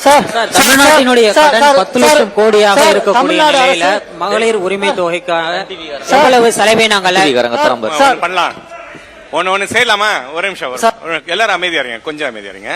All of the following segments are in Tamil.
தமிழ்நாட்டினுடைய கடன் 10 லட்சம் கோடியாக இருக்கக்கூடிய நிலையில மகளிர் உரிமை தொகைக்காக எவ்வளவு செலவினங்களை பண்ணலாம்? ஒன்னு செய்யலாமா? ஒரு நிமிஷம், எல்லாரும் அமைதியா இருங்க, கொஞ்சம் அமைதியா இருங்க.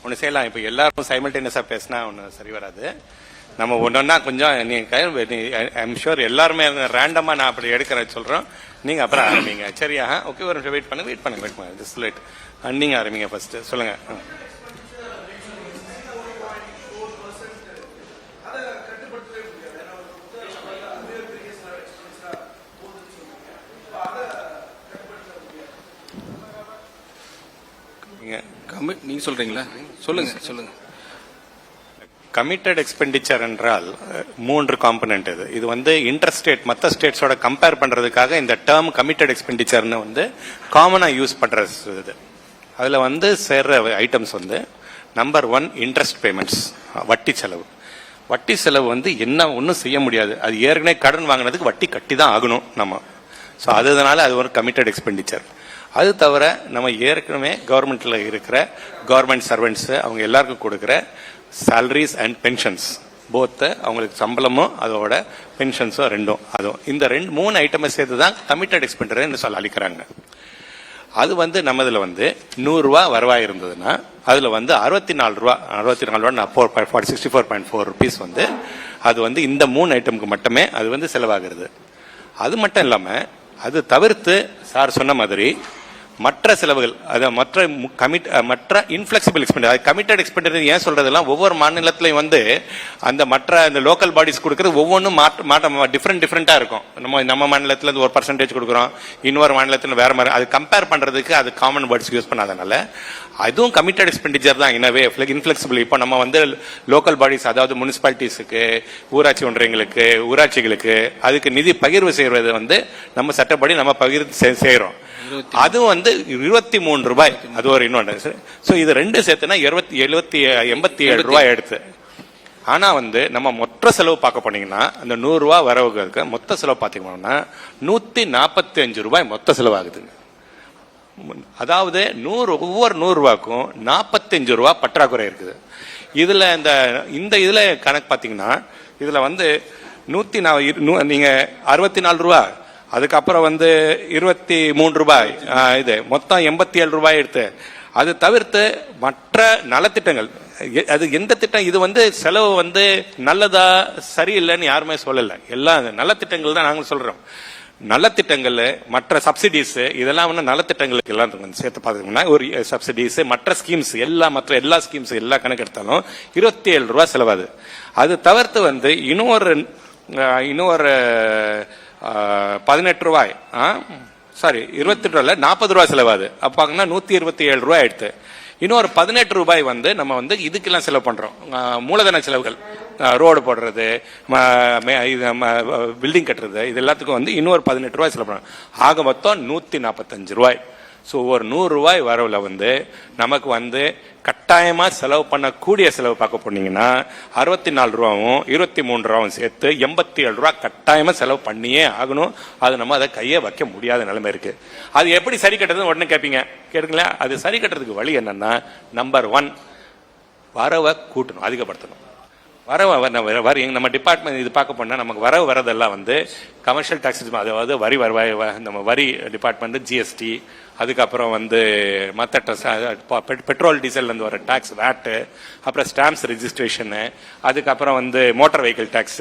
ஒன்னு செய்யலாம். இப்ப எல்லாரும் சைமல்டேனியஸா பேசினா ஒன்னு சரி வராது. நம்ம ஒன்னொன்னா கொஞ்சம் ஐம் ஷூர் எல்லாருமே ரேண்டமா நான் அப்படி எடுக்கிறேன் சொல்றோம். நீங்க அப்புறம் ஆரம்பிங்க, சரியா? ஓகே, ஒரு நிமிஷம் வெயிட் பண்ணுங்க. Just late. நீங்க ஆரம்பிங்க ஃபர்ஸ்ட், சொல்லுங்க. நீங்க சொல்றீங்களா? சொல்லுங்க. கமிட்டட் எக்ஸ்பெண்டிச்சர் என்றால் 3 காம்பனன்ட். இது வந்து இன்டர் ஸ்டேட் மற்ற ஸ்டேட்ஸோட கம்பேர் பண்றதுக்காக இந்த டேர்ம் கமிட்டட் எக்ஸ்பெண்டிச்சர்னு வந்து காமனா யூஸ் பண்றது. அதுல வந்து சேர்ற ஐட்டம்ஸ் வந்து நம்பர் 1 இன்ட்ரெஸ்ட் பேமெண்ட்ஸ், வட்டி செலவு. வட்டி செலவு வந்து என்ன ஒன்றும் செய்ய முடியாது, அது ஏற்கனவே கடன் வாங்கினதுக்கு வட்டி கட்டி தான் ஆகணும் நம்ம. ஸோ அதனால அது ஒரு கமிட்டட் எக்ஸ்பெண்டிச்சர். அது தவிர நம்ம ஏற்கனவே கவர்மெண்ட்ல இருக்கிற கவர்மெண்ட் சர்வெண்ட்ஸ் அவங்க எல்லாருக்கும் கொடுக்குற சாலரிஸ் அண்ட் பென்ஷன்ஸ், போத் அவங்களுக்கு சம்பளமும் அதோட பென்ஷன்ஸும் ரெண்டும், அதுவும் இந்த 3 ஐட்டமை சேர்த்து தான் கமிட்டட் எக்ஸ்பெண்டிச்சர் சொல்ல அளிக்கிறாங்க. அது வந்து நம்ம இதுல வந்து 100 ரூபா வருவாய் இருந்ததுன்னா அதுல வந்து 64 ரூபா 64.4 ருபீஸ் வந்து அது வந்து இந்த 3 ஐட்டமுக்கு மட்டுமே அது வந்து செலவாகிறது. அது மட்டும் இல்லாம அது தவிர்த்து சார் சொன்ன மாதிரி மற்ற செலவுகள், மற்ற இன்ஃபிளெக்சிபிள் எக்ஸ்பெண்டிச்சர், கமிட்டட் எக்ஸ்பெண்டிச்சர் ஏன் சொல்றதெல்லாம் ஒவ்வொரு மாநிலத்திலையும் வந்து அந்த மற்ற இந்த லோக்கல் பாடிஸ் கொடுக்கறது ஒவ்வொன்றும் டிஃப்ரெண்டா இருக்கும். நம்ம மாநிலத்தில் ஒரு பர்சன்டேஜ் கொடுக்குறோம், இன்னொரு மாநிலத்தில் வேற மாதிரி. அது கம்பேர் பண்றதுக்கு அது காமன் வேர்ட்ஸ் யூஸ் பண்ணாதனால அதுவும் கமிட்டட் எக்ஸ்பெண்டிச்சர் தான் இனவே இன்ஃபிளெக்சிபிள். இப்போ நம்ம வந்து லோக்கல் பாடிஸ், அதாவது முனிசிபாலிட்டிஸுக்கு, ஊராட்சி ஒன்றியங்களுக்கு, ஊராட்சிகளுக்கு அதுக்கு நிதி பகிர்வு செய்வது வந்து நம்ம சட்டப்படி நம்ம பகிர்வு செய்யறோம். அது வந்து 23 ரூபாய், அது ஒரு இன்னொன்று. சோ இது ரெண்டு சேர்த்துனா 87 ரூபாய் எடுத்து. ஆனா வந்து நம்ம மொத்த செலவு பார்க்க போனீங்கன்னா அந்த 100 ரூபாய் வரவுக்கு மொத்த செலவு பார்த்தீங்கன்னா 145 ரூபாய் மொத்த செலவாகுது. அதாவது ஒவ்வொரு 100 ரூபாய்க்கும் 45 ரூபாய் பற்றாக்குறை இருக்குது. இதுல இந்த இதுல கணக்கு பாத்தீங்கன்னா இதுல வந்து நீங்க 64 ரூபாய், அதுக்கப்புறம் வந்து 23 ரூபாய், இது மொத்தம் 87 ரூபாய் எடுத்து. அது தவிர்த்து மற்ற நலத்திட்டங்கள், அது எந்த திட்டம் இது வந்து செலவு வந்து நல்லதா சரியில்லைன்னு யாருமே சொல்லல. எல்லா நலத்திட்டங்கள் தான் நாங்க சொல்றோம். நலத்திட்டங்கள், மற்ற சப்சிடிஸ், இதெல்லாம் வந்து நலத்திட்டங்களுக்கு எல்லாம் சேர்த்து பார்த்தீங்கன்னா ஒரு சப்சிடிஸ், மற்ற ஸ்கீம்ஸ் மற்ற எல்லா ஸ்கீம்ஸ் எல்லாம் கணக்கு எடுத்தாலும் 27 ரூபாய் செலவாது. அது தவிர்த்து வந்து இன்னொரு 18 ரூபாய், 28 ரூபாய் 40 ரூபாய் செலவாது. அப்பாங்கன்னா 127 ரூபாய் எடுத்து. இன்னொரு 18 ரூபாய் வந்து நம்ம வந்து இதுக்கெல்லாம் செலவு பண்றோம். மூலதன செலவுகள், ரோடு போடுறது, பில்டிங் கட்டுறது, இது எல்லாத்துக்கும் வந்து இன்னொரு 18 ரூபாய் செலவு பண்றோம். ஆக மொத்தம் 145 ரூபாய். ஸோ ஒரு 100 ரூபாய் வரவுல வந்து நமக்கு வந்து கட்டாயமா செலவு பண்ணக்கூடிய செலவு பார்க்க போனீங்கன்னா 64 ரூபாவும் 23 ரூபாவும் சேர்த்து 87 ரூபாய் கட்டாயமா செலவு பண்ணியே ஆகணும். அது நம்ம அதை கையே வைக்க முடியாத நிலைமை இருக்கு. அது எப்படி சரி கட்டுறது உடனே கேட்குங்களா? அது சரி கட்டுறதுக்கு வழி என்னன்னா, நம்பர் 1 வரவை கூட்டணும், அதிகப்படுத்தணும். வரி நம்ம டிபார்ட்மெண்ட் இது பார்க்க போனா நமக்கு வரதெல்லாம் வந்து கமர்ஷியல் டாக்ஸ், அதாவது வரி வருவாய், நம்ம வரி டிபார்ட்மெண்ட், ஜிஎஸ்டி, அதுக்கப்புறம் வந்து மற்ற பெட்ரோல் டீசல் இருந்து வர டாக்ஸ், வேட்டு, அப்புறம் ஸ்டாம்ப்ஸ் ரெஜிஸ்ட்ரேஷன், அதுக்கப்புறம் வந்து மோட்டார் வெஹிக்கிள் டாக்ஸ்,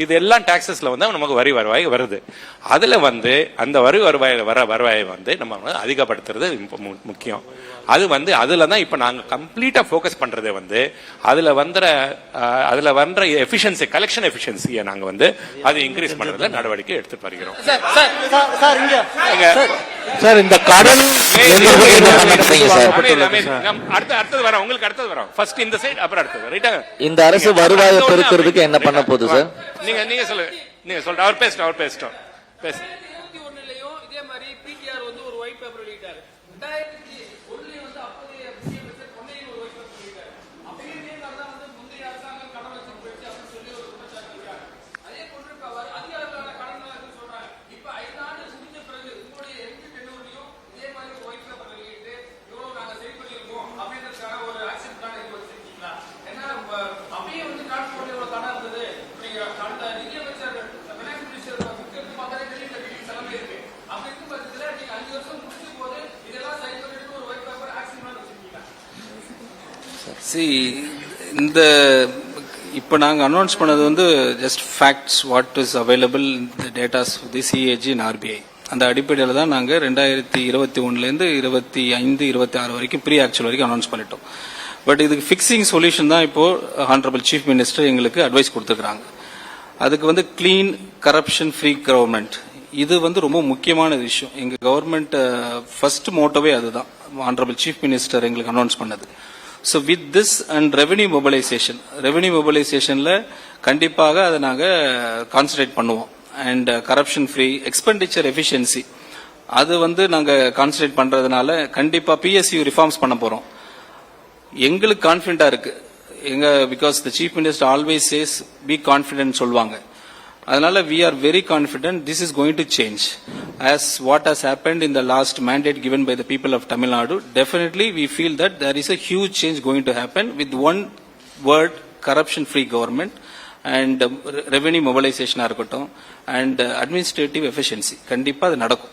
இது எல்லாம் டாக்ஸஸ்ல வந்து நமக்கு வரி வருவாய் வருது. அதுல வந்து அந்த வரி வருவாயை வந்து நம்ம அதிகப்படுத்துறது முக்கியம். அது வந்து அதுல தான் இப்ப நாங்க கம்ப்ளீட்டா போக்கஸ் பண்றதே வந்து அதுல வந்த எஃபிஷியன்சி, கலெக்ஷன் எஃபிஷியன்சியை நாங்க வந்து அது இன்க்ரீஸ் பண்றதுல நடவடிக்கை எடுத்துட்டு வருகிறோம். சார் இந்த கடன் அடுத்தது வரோம், உங்களுக்கு அடுத்தது வரோம். ஃபர்ஸ்ட் இந்த சைடு, அப்புறம் அடுத்தது. ரைட்டா? இந்த அரசு வருவாயை பெருக்கிறதுக்கு என்ன பண்ண போகுது சார்? நீங்க சொல்லுங்க. நீங்க சொல்ற அவர் பேசிட்டோம். see இந்த இப்போ நாங்கள் அனௌன்ஸ் பண்ணது வந்து just facts what is available இந்த datas the CAG and RBI. அந்த அடிப்படையில் தான் நாங்கள் 2021 25, 26 வரைக்கும் ப்ரீ ஆக்சுவல் வரைக்கும் அனௌன்ஸ் பண்ணிட்டோம். பட் இதுக்கு ஃபிக்ஸிங் சொல்யூஷன் தான் இப்போ ஹானரபிள் சீஃப் மினிஸ்டர் எங்களுக்கு அட்வைஸ் கொடுத்துருக்காங்க. அதுக்கு வந்து கிளீன் கரப்ஷன் ஃப்ரீ கவர்மெண்ட், இது வந்து ரொம்ப முக்கியமான விஷயம். எங்கள் கவர்மெண்ட் ஃபர்ஸ்ட் மோட்டோவே அதுதான், ஹானரபிள் சீஃப் மினிஸ்டர் எங்களுக்கு அனௌன்ஸ் பண்ணது. So with this and revenue மொபைலைசேஷனில் கண்டிப்பாக அதை நாங்கள் கான்சன்ட்ரேட் பண்ணுவோம். And corruption free expenditure efficiency, அது வந்து நாங்கள் கான்சன்ட்ரேட் பண்ணுறதுனால கண்டிப்பாக பிஎஸ்யூ ரிஃபார்ம்ஸ் பண்ண போகிறோம். எங்களுக்கு கான்ஃபிடென்ட்டாக இருக்குது because the chief minister always says be confident சொல்லுவாங்க. அதனால we are very confident this is going to change as what has happened in the last mandate given by the people of Tamil Nadu. Definitely we feel that there is a huge change going to happen with one word, corruption free government and revenue mobilization இருக்கட்டும் and administrative efficiency. கண்டிப்பா அது நடக்கும்.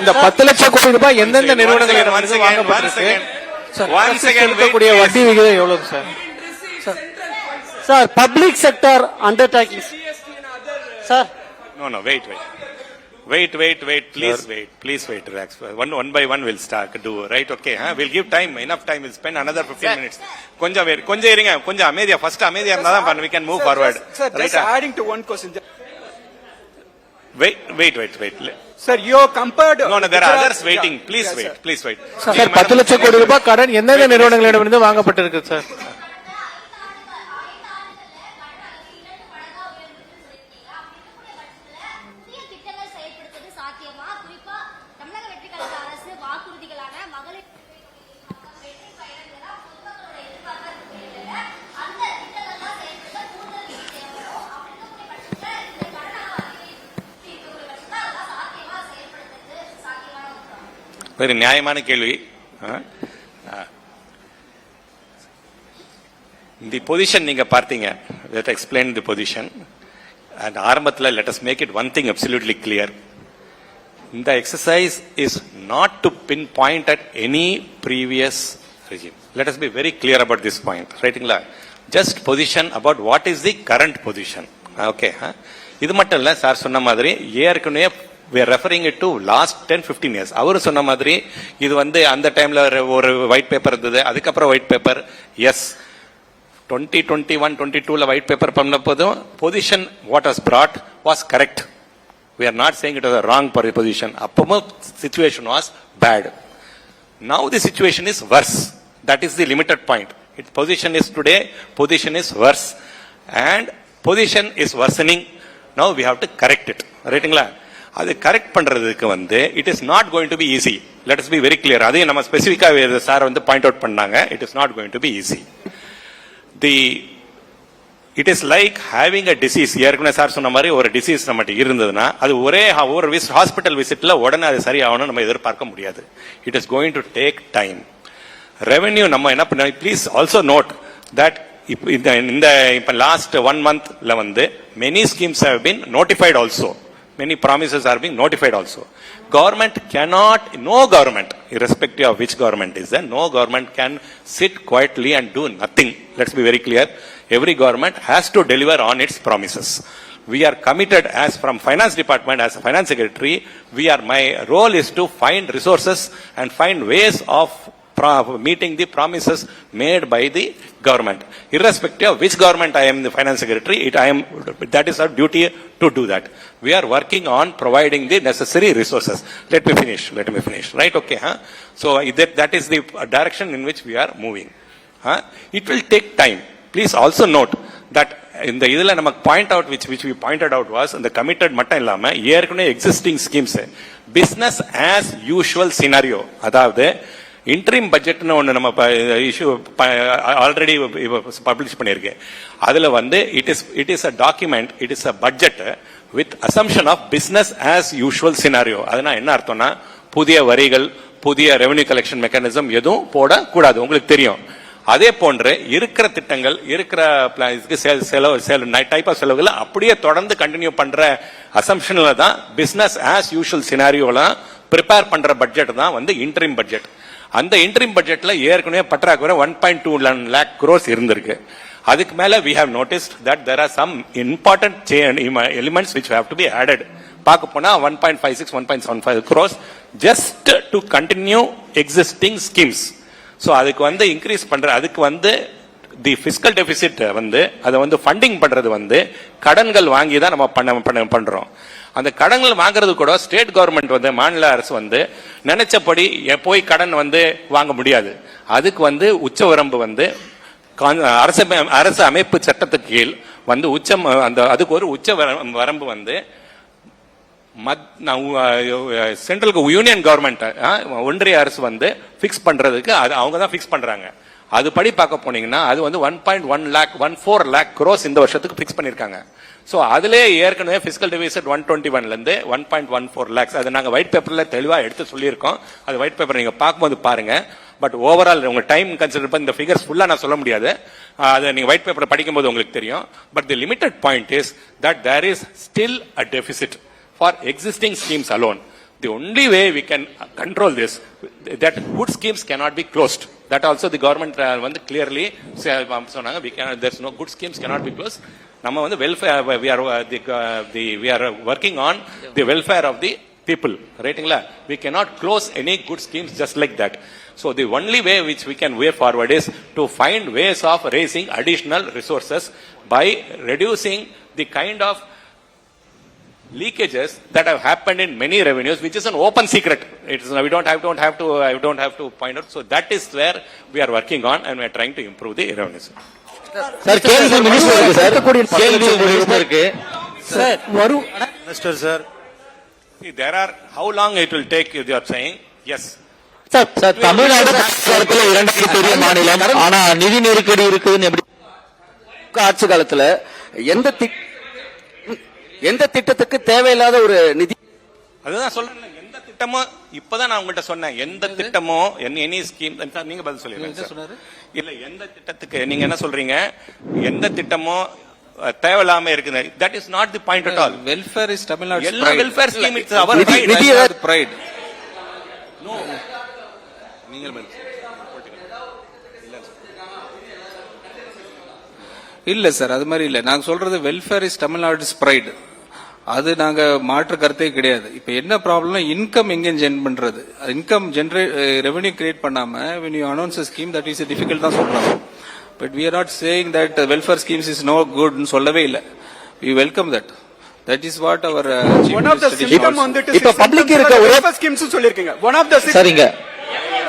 இந்த 10 லட்சம் கோடி ரூபாய் எந்தெந்த நிறுவனங்களிடம் வாங்கப்பட்டிருக்கு, கூடிய வட்டி விகிதம் எவ்வளவு sir? Sir, public sector undertakings. Sir. No, wait. Please wait. Relax. One by one we'll start. Do right, okay? We'll give time. Enough time. We'll spend another 15 minutes. கொஞ்சம் இருங்க. கொஞ்சம் அமைதியா. First அமைதியா இருந்தா தான் we can move forward. Sir, just adding to one question. Wait. Sir, you compared. No, there are others waiting. Please wait. Sir, 10 லட்சம் கோடி ரூபாய் கடன் எந்தெந்த நிறுவனங்களிடமிருந்து வாங்கப்பட்டிருக்கு சார்? ஒரு நியாயமான கேள்வி. இந்த பொசிஷன் நீங்க பார்த்தீங்க. Let explain the position. And ஆரம்பத்தில் let us make it one thing absolutely clear. இந்த exercise is not to pinpoint at any previous regime. Let us be very clear about this point. ரைட்டுங்களா? Just position about what is the current position. Okay, இது மட்டும் இல்ல, சார் சொன்ன மாதிரி ஏற்கனவே we are referring it to last 10-15 years. அவர் சொன்ன மாதிரி இது வந்து அந்த டைம்ல ஒரு ஒயிட் பேப்பர் இருந்தது, அதுக்கப்புறம் white paper. Yes, 2021-22 white paper பண்ண போதும் position what was brought was correct. We are not saying it was a wrong position. அப்பவும் situation was bad. Now the situation is worse. That is the limited point. Its position is today, position is worse. And position is worsening. Now we have to correct it. ரைட்டுங்களா? அது கரெக்ட் பண்றதுக்கு வந்து it is not going to be easy. Let us be very clear. அதையும் நம்ம ஸ்பெசிஃபிக்கா சார் வந்து பாயிண்ட் அவுட் பண்ணாங்க. It is not going to be easy. It is like having a disease. ஏற்கனவே சார் சொன்ன மாதிரி ஒரு டிசீஸ் நம்மகிட்ட இருந்ததுன்னா அது ஒரே ஒரு ஹாஸ்பிட்டல் விசிட்ல உடனே அது சரியாகணும் நம்ம எதிர்பார்க்க முடியாது. It is going to take time. Revenue நம்ம என்ன பண்ண, ப்ளீஸ் ஆல்சோ நோட் தட் இப்ப லாஸ்ட் 1 monthல வந்து many schemes have been notified also. Many promises are being notified also. Government cannot, no government, irrespective of which government is there, no government can sit quietly and do nothing. Let's be very clear. Every government has to deliver on its promises. We are committed as from finance department, as a finance secretary, my role is to find resources and find ways of meeting the promises made by the government. Irrespective of which government I am the finance secretary, that is our duty to do that. We are working on providing the necessary resources. Let me finish. Right? Okay. So that is the direction in which we are moving. It will take time. Please also note that in the idhula namak point out which we pointed out was in the committed mattum illama ஏற்கனவே existing schemes business as usual scenario. அதாவது இன்ட்ரீம் பட்ஜெட்னு ஒன்று நம்ம இஷ்யூ ஆல்ரெடி பப்ளிஷ் பண்ணியிருக்கேன். அதில் வந்து it is a document, it is a budget with assumption of business as usual scenario. அதனால என்ன அர்த்தம்னா புதிய வரிகள், புதிய ரெவென்யூ கலெக்ஷன் மெக்கானிசம் எதுவும் போடக்கூடாது. உங்களுக்கு தெரியும். அதே போன்று இருக்கிற திட்டங்கள், இருக்கிற டைப் ஆஃப் செலவுகளை அப்படியே தொடர்ந்து கண்டினியூ பண்ற அசம்ஷன்ல தான் பிசினஸ் ஆஸ் யூஷுவல் சினாரியோலாம் ப்ரிப்பேர் பண்ற பட்ஜெட் தான் வந்து இன்ட்ரீம் பட்ஜெட். அந்த இன்டரிம் பட்ஜெட்ல ஏற்கனவே பற்றாக்குறை 1.2 lakh crores இருந்திருக்கு. அதுக்கு மேல we have noticed that there are some important elements which have to be added. பார்க்க போனா 1.56 1.75 crores just to continue existing schemes. So அதுக்கு வந்து இன்க்ரீஸ் பண்ற, அதுக்கு வந்து தி பிஸ்கல் டெபிசிட் வந்து அதை வந்து ஃபண்டிங் பண்றது வந்து கடன்கள் வாங்கி தான் நம்ம பண்றோம். அந்த கடன்கள் வாங்குறது கூட ஸ்டேட் கவர்மெண்ட் வந்து, மாநில அரசு வந்து நினைச்சபடி போய் கடன் வந்து வாங்க முடியாது. அதுக்கு வந்து உச்சவரம்பு வந்து அரசு அமைப்பு சட்டத்துக்கு கீழ் வந்து உச்சம், அந்த அதுக்கு ஒரு உச்ச வரம்பு வந்து சென்ட்ரல் யூனியன் கவர்மெண்ட் ஒன்றிய அரசு வந்து பிக்ஸ் பண்றதுக்கு அவங்க தான் பிக்ஸ் பண்றாங்க. அது படி பார்க்க போனீங்கன்னா அது வந்து 1.14 lakh crores இந்த வருஷத்துக்கு பிக்ஸ் பண்ணிருக்காங்க. சோ அதுல ஏற்கனவே பிஸ்கல் டெபிசிட் 121 இருந்து 1.14 lakhs அது நாங்க ஒயிட் பேப்பர்ல தெளிவா எடுத்து சொல்லியிருக்கோம். அது ஒயிட் பேப்பர் நீங்க பார்க்கும்போது பாருங்க. பட் ஓவரால் உங்க டைம் கன்சிடர் பண்ணி இந்த ஃபிகர்ஸ் ஃபுல்லா நான் சொல்ல முடியாது. அதை நீங்க ஒயிட் பேப்பர் படிக்கும்போது உங்களுக்கு தெரியும். But the limited point is that there is still a deficit for existing schemes alone. The only way we can control this, that good schemes cannot be closed. That also the government வந்து clearly சொன்னாங்க, there's no good schemes cannot be closed. நம்ம வந்து welfare, we are working on the welfare of the people, ரைட்டுங்களா? We cannot close any good schemes just like that. So the only way which we can way forward is to find ways of raising additional resources by reducing the kind of leakages that have happened in many revenues, which is an open secret. It is, I don't have to point out. So that is where we are working on, and we are trying to improve the revenues. Sir கேள்வி மினிஸ்டர் இருக்கு சார், கேள்வி மினிஸ்டருக்கு சார் வரும் minister sir. There are, how long it will take, you are saying? Yes. Sir sir Tamil Nadu காலத்துல இரண்டாவது பெரிய மாநிலம், ஆனா நிதி நெருக்கடி இருக்குதுன்னு எப்படி ஆட்சி காலத்துல எந்த திட்டத்துக்கு தேவையில்லாத ஒரு நிதி? அதுதான் சொல்றேன், எந்த திட்டமோ இப்பதான் நான் உங்கள்கிட்ட சொன்னேன், எந்த திட்டமோ எனி ஸ்கீம், நீங்க பதில் சொல்லுங்க. இல்ல எந்த திட்டத்துக்கு நீங்க என்ன சொல்றீங்க, எந்த திட்டமோ தேவையில்லாம இருக்குது, that is not the point at all. Welfare is Tamil Nadu's எல்லா pride. welfare scheme it's our pride. No. நீங்கள் பதில் இல்ல சார், அது மாதிரி இல்ல. நாங்க சொல்றது வெல்ஃபேர் இஸ் தமிழ்நாடுஸ் பிரைட். அது நாங்க மாற்று கருத்தே கிடையாது. இப்ப என்ன ப்ராப்ளம்னா இன்கம் எங்க ஜென் பண்றது, இன்கம் ஜெனரேட் ரெவென்யூ கிரியேட் பண்ணாம when you announce a scheme that is difficult தான் சொல்றாங்க. But we are not saying that welfare schemes is no good ன்னு சொல்லவே இல்ல. We welcome that. That is what our one of the system வந்துட்டு இப்ப பப்ளிக் இருக்க ஒரே ஸ்கீம்ஸ் சொல்லிருக்கீங்க. one of the சரிங்க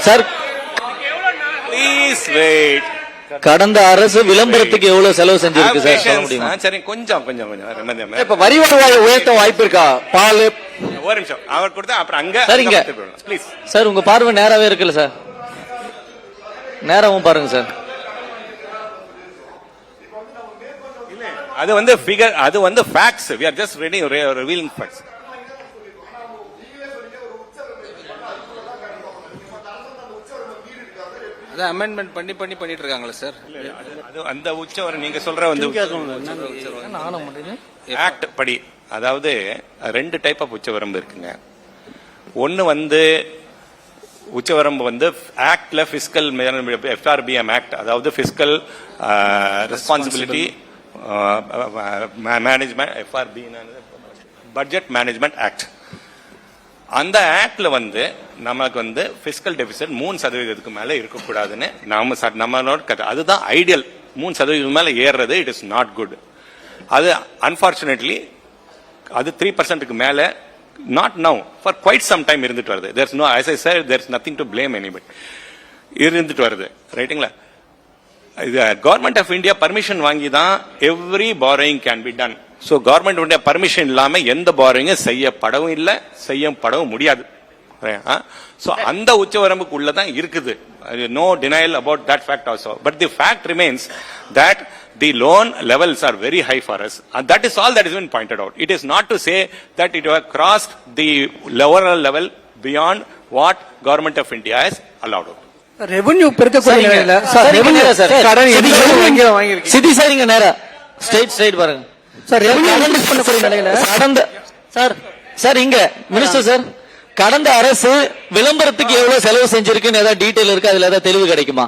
சார், ப்ளீஸ் வெயிட். கடந்த அரசு விளம்பரத்துக்கு எவ்வளவு செலவு செஞ்சிருக்கு சார் சொல்ல முடியுமா? சரி, கொஞ்சம் இப்ப வரி வருவாயை உயர்த்த வாய்ப்பு இருக்கா? பால் ஒரு நிமிஷம் அவர் கொடுத்தா அப்புறம் அங்க சரிங்க ப்ளீஸ் சார், உங்க பார்வை நேராவே இருக்குல்ல சார், நேராவும் பாருங்க சார். அது வந்து ஃபிகர், அது வந்து facts. we are just revealing facts. அத அமெண்ட்மென்ட் பண்ணிட்டு இருக்காங்களா சார்? அது அந்த உச்சவரை நீங்க சொல்ற வந்து ஆக்ட் படி, அதாவது 2 டைப் ஆஃப் உச்சவரம்பு இருக்குங்க. ஒன்னு வந்து உச்சவரம்பு வந்து ஆக்ட்ல பிஸ்கல் FRBM ஆக்ட், அதாவது fiscal responsibility management, FRB budget management act. அந்த ஆக்ட்ல வந்து நமக்கு வந்து பிஸ்கல் டெபிசிட் 3% மேல இருக்கக்கூடாதுன்னு நம்மளோட கதை. அதுதான் ஐடியல். 3% மேல ஏறுறது இட் இஸ் நாட் குட். அது அன்பார்ச்சுனேட்லி அது 3% மேல not now for quite some time இருந்துட்டு வருது. There's no, as I said, there's nothing to blame anybody. இருந்துட்டு வருது, ரைட்டுங்களா? கவர்மெண்ட் ஆஃப் இந்தியா பர்மிஷன் வாங்கி தான் every borrowing can be done. So government permission இல்லாம எந்த பாரோயிங்கும் செய்யப்படவும் இல்லை, செய்யப்படவும் முடியாது. சோ அந்த உச்சவரம்புக்கு உள்ளதான் இருக்குது. No denial about that fact also. But the fact remains that the loan levels are very high for us. And that is all that has been pointed out. It is not to say that it has crossed the lower level beyond what Government of India has allowed. Revenue பெருக்கக்கூடிய நிலையில சார் ரெவென்யூ சார் கடன் எங்க வாங்கிருக்கீங்க? சிட்டி சரிங்க, நேரா ஸ்ட்ரைட் பாருங்க சார். ரெவென்யூ பண்ணக்கூடிய நிலையில கடந்த சார் இங்க மினிஸ்டர் சார், கடந்த அரசு விளம்பரத்துக்கு எவ்வளவு செலவு செஞ்சிருக்குன்னு ஏதாவது டீடைல் இருக்கு, அதுல ஏதாவது தெளிவு கிடைக்குமா?